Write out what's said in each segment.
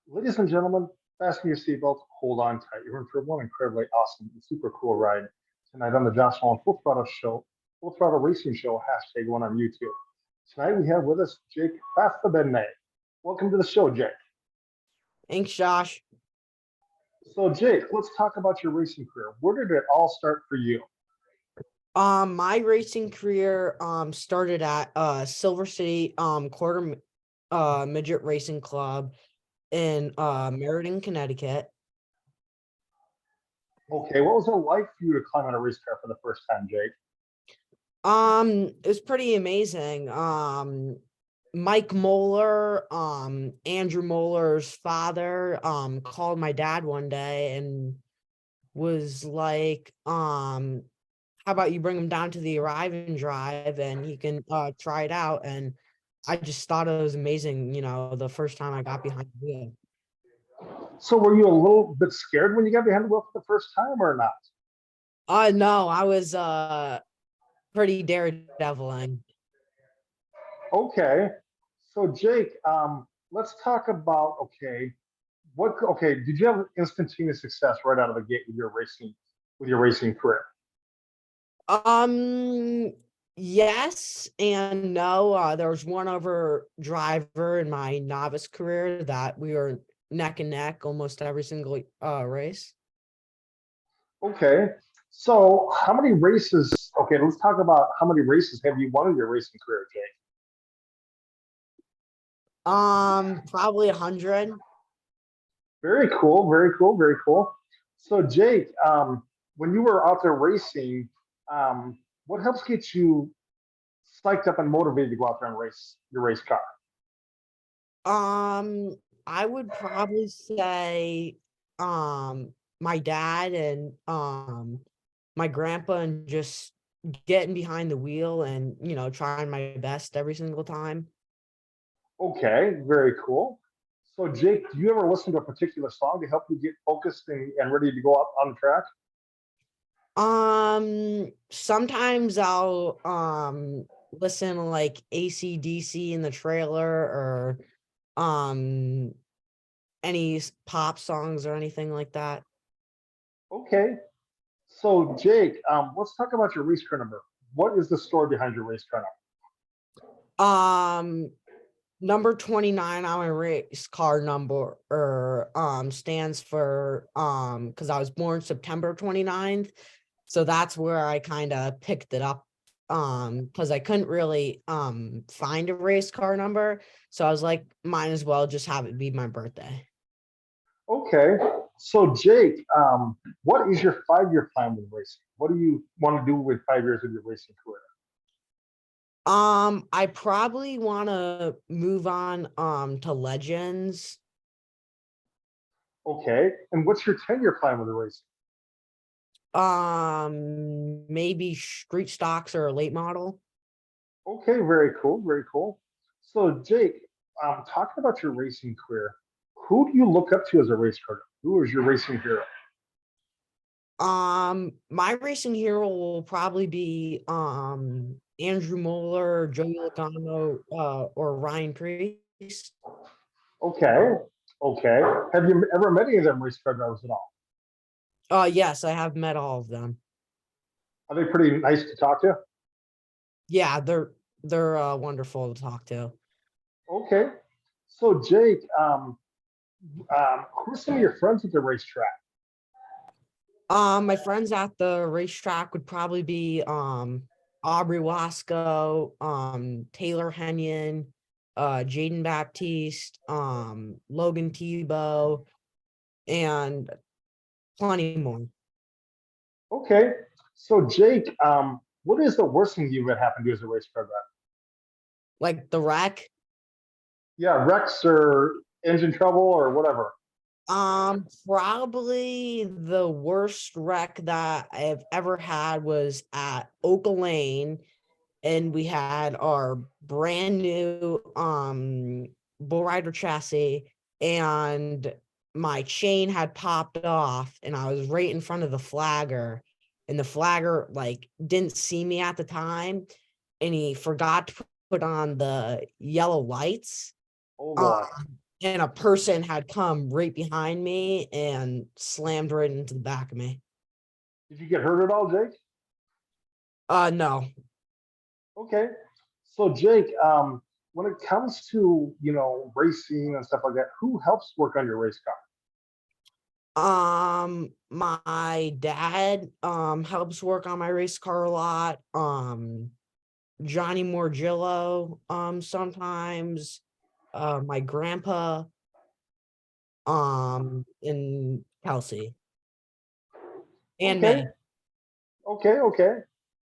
Ladies and gentlemen, fasten your seatbelts, hold on tight. You're in for one incredibly awesome and super cool ride tonight on the Josh Allen Full Throttle Show, Full Throttle Racing Show, hashtag one on YouTube. Tonight we have with us Jake Fattibene. Welcome to the show, Jake. Thanks, Josh. So, Jake, let's talk about your racing career. Where did it all start for you? My racing career started at Silver City quarter midget racing club in Meriden, Connecticut. Okay, what was it like for you to climb on a race car for the first time, Jake? It was pretty amazing. Mike Moeller, Andrew Moeller's father, called my dad one day and was like, how about you bring him down to the arrive and drive and he can try it out. And I just thought it was amazing, the first time I got behind the wheel. So, were you a little bit scared when you got behind the wheel for the first time or not? No, I was pretty daredeviling. Okay. So Jake, let's talk about did you have instantaneous success right out of the gate with your racing career? Yes and no. There was one other driver in my novice career that we were neck and neck almost every single race. Okay. So how many races let's talk about how many races have you won in your racing career, Jake? Probably 100. Very cool, very cool, very cool. So Jake, when you were out there racing, what helps get you psyched up and motivated to go out there and race your race car? I would probably say my dad and my grandpa, and just getting behind the wheel and trying my best every single time. Okay, very cool. So, Jake, do you ever listen to a particular song to help you get focused and ready to go out on the track? Sometimes I'll listen to like AC/DC in the trailer, or um any pop songs or anything like that. Okay. So, Jake, let's talk about your race car number. What is the story behind your race car Um Number 29 on my race car number stands for because I was born September 29th. So that's where I kind of picked it up because I couldn't really find a race car number. So I was like, might as well just have it be my birthday. number? Okay. So, Jake, what is your 5 year plan with racing? What do you want to do with 5 years of your racing career? I probably want to move on to Legends. Okay. And what's your 10 year plan with the racing? Maybe street stocks or a late model. Okay, very cool, very cool. So, Jake, talking about your racing career, who do you look up to as a race car? Who is your racing hero? My racing hero will probably be Andrew Moeller, Joey Logano, or Ryan Priest. Okay, okay. Have you ever met any of them race car drivers at all? Yes, I have met all of them. Are they pretty nice to talk to? Yeah, they're wonderful to talk to. Okay. So, Jake, who are some of your friends at the racetrack? My friends at the racetrack would probably be Aubrey Wasco, Taylor Henyon, Jaden Baptiste, Logan Tebow, and plenty more. Okay. So, Jake, what is the worst thing you've had happen to you as a race car driver? Like the wreck. Yeah, wrecks or engine trouble or whatever. Probably the worst wreck that I've ever had was at Oak Lane, and we had our brand new bull rider chassis, and my chain had popped off, and I was right in front of the flagger, and the flagger like didn't see me at the time, and he forgot to put on the yellow lights. Oh Um, boy. and a person had come right behind me and slammed right into the back of me. Did you get hurt at all, Jake? No. Okay. So Jake, when it comes to, racing and stuff like that, who helps work on your race car? My dad helps work on my race car a lot. Johnny Morgillo sometimes. My grandpa, and Kelsey and Okay. me. Okay.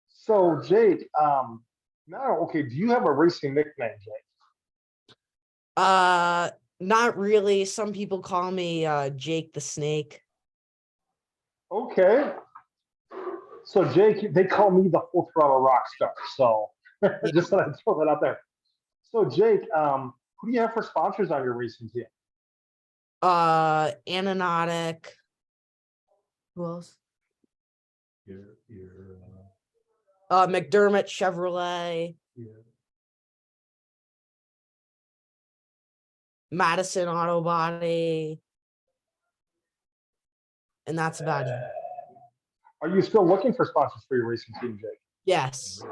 So Jake, now, okay, do you have a racing nickname, Jake? Uh, Not really. Some people call me Jake the Snake. Okay. So Jake, they call me the Full Throttle rock star. So Yeah. just thought I'd throw that out there. So Jake, who do you have for sponsors on your racing team? Ananotic. Who else? Your McDermott Chevrolet, yeah. Madison Auto Body, and that's about it. Are you still looking for sponsors for your racing team, Jake? Yes.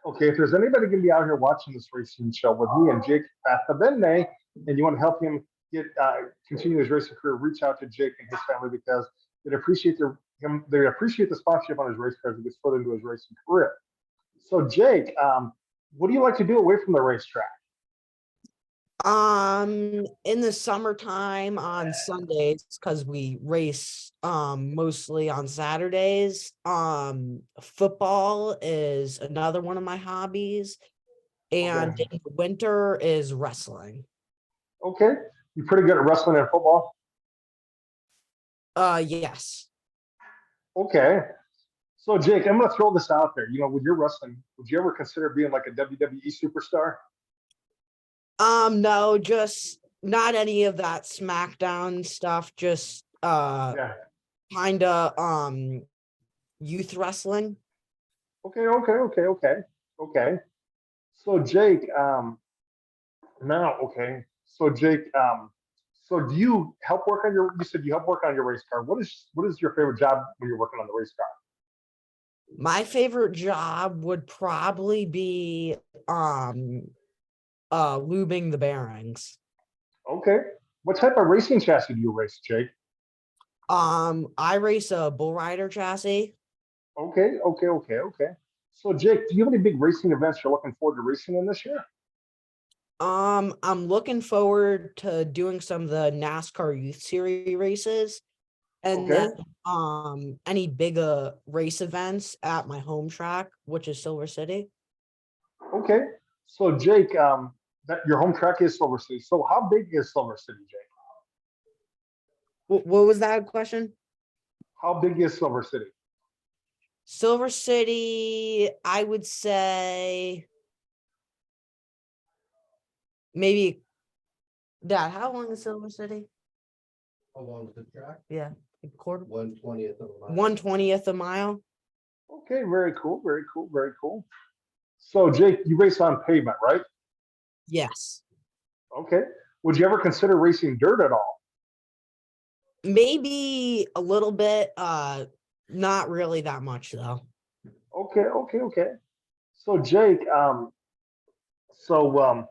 Okay, if there's anybody going to be out here watching this racing show with me and Jake Fattibene, and you want to help him get continue his racing career, reach out to Jake and his family because they appreciate they appreciate the sponsorship on his race cars and gets put into his racing career. So Jake, what do you like to do away from the racetrack? In the summertime on Sundays, because we race mostly on Saturdays. Football is another one of my hobbies, and Okay. in the winter is wrestling. Okay, you pretty good at wrestling and football. Yes. Okay. So Jake, I'm going to throw this out there. With your wrestling, would you ever consider being like a WWE superstar? No, just not any of that SmackDown stuff, just Yeah. kind of youth wrestling. Okay. So Jake, So Jake, so do you help work on you said you help work on your race car. What is your favorite job when you're working on the race car? My favorite job would probably be lubing the bearings. Okay. What type of racing chassis do you race, Jake? I race a bull rider chassis. Okay. So Jake, do you have any big racing events you're looking forward to racing in this year? I'm looking forward to doing some of the NASCAR Youth Series races, and Okay. then any big race events at my home track, which is Silver City. Okay. So Jake, that your home track is Silver City. So how big is Silver City, Jake? What was that question? How big is Silver City? Silver City, I would say maybe. Dad, how long is Silver City? How long is the track? Yeah, a quarter. 1/20th of a mile. 1/20th a mile. Okay, very cool. So Jake, you race on pavement, right? Yes. Okay. Would you ever consider racing dirt at all? Maybe a little bit, not really that much though. Okay. So Jake, so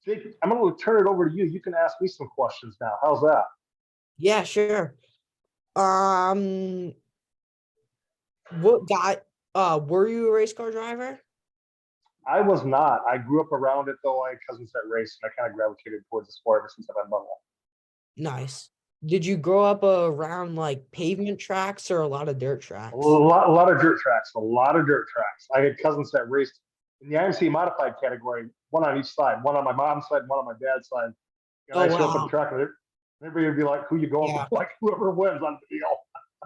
Jake, I'm going to turn it over to you. You can ask me some questions now. How's that? Yeah, sure. What got were you a race car driver? I was not. I grew up around it though. I had cousins that raced, and I kind of gravitated towards the sport ever since I've been little. Nice. Did you grow up around like pavement tracks or a lot of dirt A tracks? lot of dirt tracks. I had cousins that raced in the IMC modified category, one on each side, one on my mom's side, one on my dad's side. And Oh I show up at the wow. track, and everybody would be like, "Who you going Yeah. with?" Like whoever wins on the deal.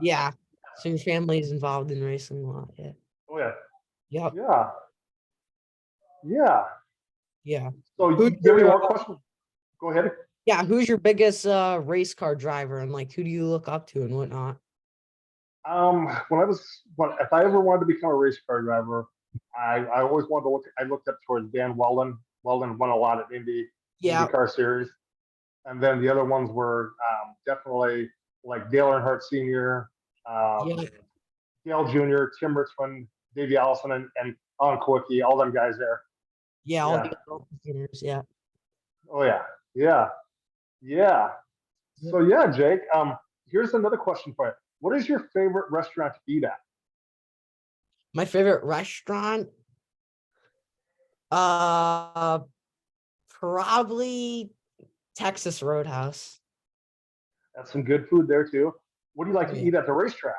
Yeah. So your family's involved in racing a lot. Yeah. Oh yeah, Yep. yeah, yeah. Yeah. So Who's you have any your more questions? Go ahead. yeah, who's your biggest race car driver, and like who do you look up to and whatnot? If I ever wanted to become a race car driver, I always wanted to look. I looked up towards Dan Weldon. Weldon won a lot at Yeah. IndyCar series. And then the other ones were definitely like Dale Earnhardt Sr., Yeah, Dale Jr., Tim Richmond, Davey Allison, and Alan Kowicki, all them guys there. yeah, all Yeah. the adult beginners, yeah. Oh yeah. Yeah. Yeah. So yeah, Jake. Here's another question for you. What is your favorite restaurant to eat at? My favorite restaurant, uh, probably Texas Roadhouse. That's some good food there too. What do you like Oh, to yeah. eat at the racetrack?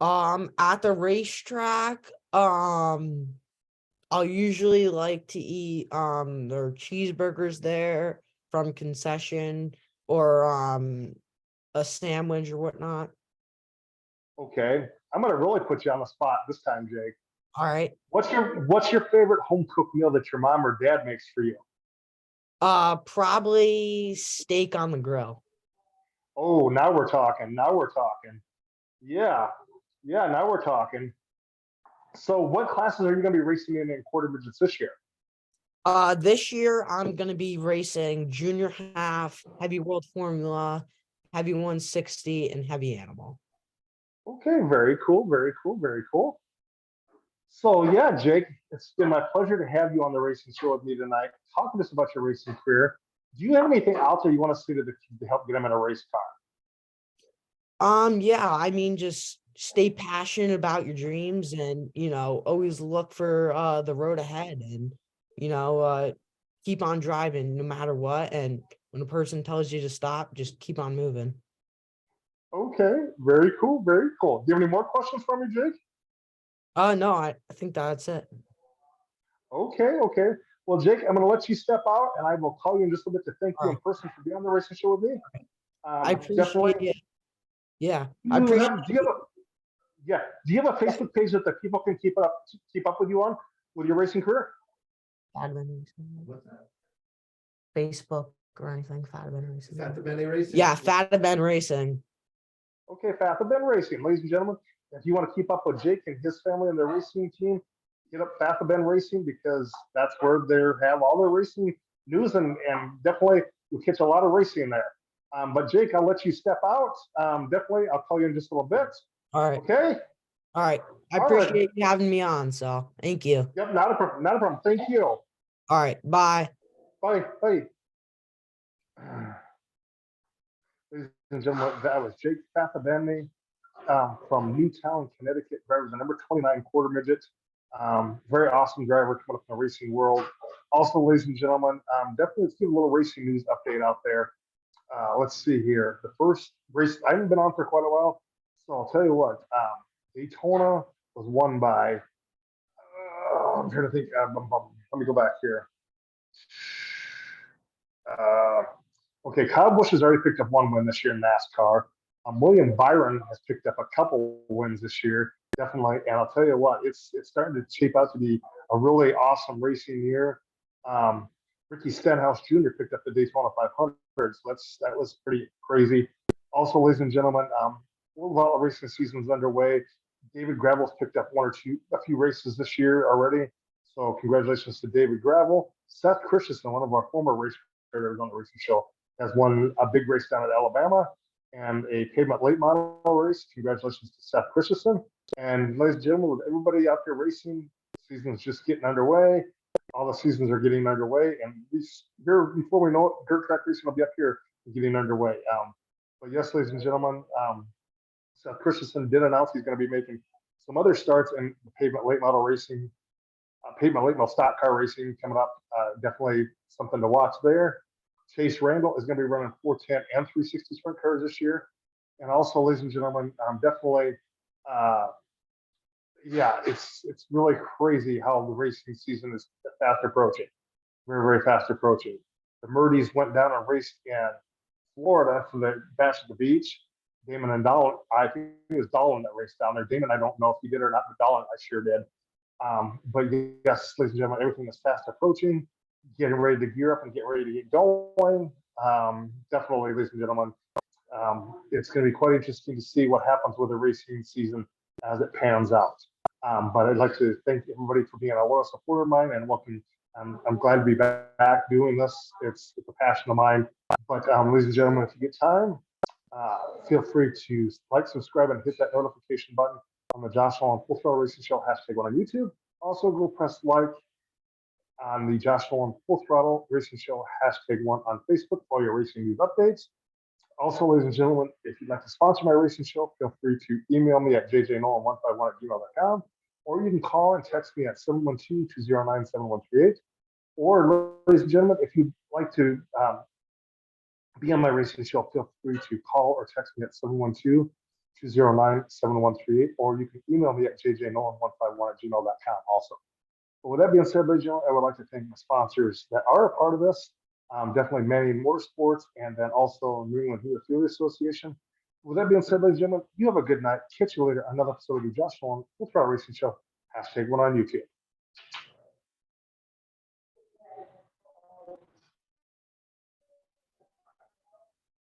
At the racetrack, I'll usually like to eat their cheeseburgers there from concession or a sandwich or whatnot. Okay. I'm gonna really put you on the spot this time, Jake. All right. What's your favorite home cooked meal that your mom or dad makes for you? Probably steak on the grill. Oh, now we're talking. Now we're talking. Yeah. Yeah, now we're talking. So what classes are you gonna be racing in quarter midgets this year? This year I'm gonna be racing junior half, heavy world formula, heavy 160, and heavy animal. Okay, very cool, very cool, very cool. So yeah, Jake, it's been my pleasure to have you on the racing show with me tonight, talking to us about your racing career. Do you have anything out there you want to say to the kids to help get them in a race car? Yeah, I mean, just stay passionate about your dreams and, always look for the road ahead and, keep on driving no matter what. And when a person tells you to stop, just keep on moving. Okay, very cool, very cool. Do you have any more questions for me, Jake? No, I think that's it. Okay, okay. Well, Jake, I'm going to let you step out, and I will call you in just a bit to thank All you in right. person for being on the racing show with me. I appreciate Definitely. it. Yeah, Do I you appreciate have, do you have a yeah? Do you have a Facebook page that the people can keep up with you on with your racing career? Fattibene What's that? Facebook or anything. Fattibene Is Racing. that the Benny Racing? Yeah, Fattibene Racing. Okay, Fattibene Racing, ladies and gentlemen. If you want to keep up with Jake and his family and their racing team, hit up Fattibene Racing because that's where they have all their racing news and definitely you'll catch a lot of racing there. But Jake, I'll let you step out. Definitely, I'll call you in just a little bit. All right. Okay. All right. I All right. appreciate you having me on. So thank you. Yep. Not a problem. Not a problem. Thank you. All right. Bye. Bye. Bye. Ladies and gentlemen, that was Jake Fattibene from Newtown, Connecticut, driver the number 29 quarter midget. Very awesome driver coming up in the racing world. Also, ladies and gentlemen, definitely let's give a little racing news update out there. Let's see here. The first race, I haven't been on for quite a while, so I'll tell you what. Daytona was won by, I'm trying to think, let me go back here. Okay, Kyle Busch has already picked up one win this year in NASCAR. William Byron has picked up a couple wins this year, definitely. And I'll tell you what, it's starting to shape out to be a really awesome racing year. Ricky Stenhouse Jr. picked up the Daytona 500, so that was pretty crazy. Also, ladies and gentlemen, while the racing season is underway, David Gravel's picked up a few races this year already. So congratulations to David Gravel. Seth Christensen, one of our former race drivers on the racing show, has won a big race down at Alabama and a pavement late model race. Congratulations to Seth Christensen. And ladies and gentlemen, with everybody out there racing, the season's just getting underway. All the seasons are getting underway. And here, before we know it, dirt track racing will be up here getting underway. But yes, ladies and gentlemen, Seth Christensen did announce he's going to be making some other starts in the pavement late model racing, pavement late model stock car racing coming up. Definitely something to watch there. Chase Randall is going to be running 410 and 360 sprint cars this year. And also, ladies and gentlemen, definitely, yeah, it's really crazy how the racing season is fast approaching. Very, very fast approaching. The Murdeys went down and raced in Florida for the Bash at the Beach. Damon and Dolan, I think it was Dolan that raced down there. Damon, I don't know if he did or not, but Dolan, I sure did. But yes, ladies and gentlemen, everything is fast approaching, getting ready to gear up and get ready to get going. Definitely, ladies and gentlemen, it's going to be quite interesting to see what happens with the racing season as it pans out. But I'd like to thank everybody for being a loyal supporter of mine and welcome I'm glad to be back doing this. It's a passion of mine. But ladies and gentlemen, if you get time, feel free to like, subscribe, and hit that notification button on the Josh Nolan Full Throttle Racing Show #1 on YouTube. Also, go press like on the Josh Nolan Full Throttle Racing Show #1 on Facebook for all your racing news updates. Also, ladies and gentlemen, if you'd like to sponsor my racing show, feel free to email me at jjnolan151@gmail.com, or you can call and text me at 712-209-7138. Or, ladies and gentlemen, if you'd like to be on my racing show, feel free to call or text me at 712-209-7138, or you can email me at jjnolan151@gmail.com also. But with that being said, ladies and gentlemen, I would like to thank my sponsors that are a part of this. Definitely Manning Motorsports, and then also New England Hemophilia Association. With that being said, ladies and gentlemen, you have a good night. Catch you later on another episode of the Josh Nolan Full Throttle Racing Show #1 on YouTube.